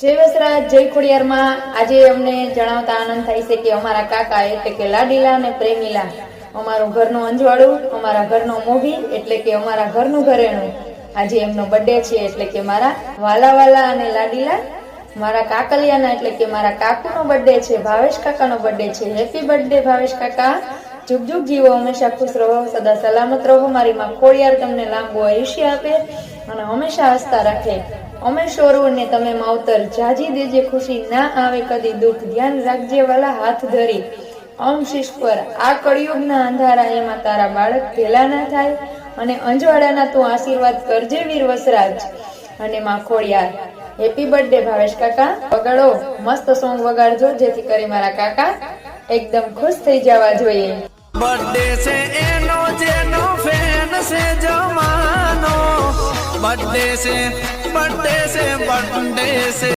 જય વસરાજ, જય ખોડિયારમાં। આજે અમને જણાવતા આનંદ થાય છે કે અમારા કાકા એટલે કે લાડીલા અને પ્રેમીલા, અમારું ઘરનું અંજવાળું, અમારા ઘરનો મોભી એટલે કે અમારા ઘરનું ઘરેણું, આજે એમનો બર્થડે છે। એટલે કે મારા વાલા વાલા અને લાડીલા, મારા કાકલિયાના એટલે કે મારા કાકુનો બર્થડે છે, ભાવેશ કાકાનો બર્થડે છે। હેપી બર્થડે ભાવેશ કાકા, જુગ જુગ જીવો, હંમેશા ખુશ રહો, સદા સલામત રહો। મારી માં ખોડિયાર તમને લાંબુ આયુષ્ય આપે અને હંમેશા હસતા રાખે। અમે શોરું ને તમે માવતર, જાજી દેજે ખુશી, ના આવે કદી દુઃખ, ધ્યાન રાખજે વાલા હાથ ધરી। ઓમ શિશ્વર, આ કળિયુગના અંધારા એમાં તારા બાળક ભેલા ના થાય અને અંજવાડાના તું આશીર્વાદ કરજે વીર વસરાજ અને માં ખોડિયાર। હેપી બર્થડે ભાવેશ કાકા। વગાડો, મસ્ત સોંગ વગાડજો જેથી કરી મારા કાકા એકદમ ખુશ થઈ જવા જોઈએ। बर्थडे से एनो जेनो फैन से जमानो, बर्थडे से बर्थडे से बर्थडे से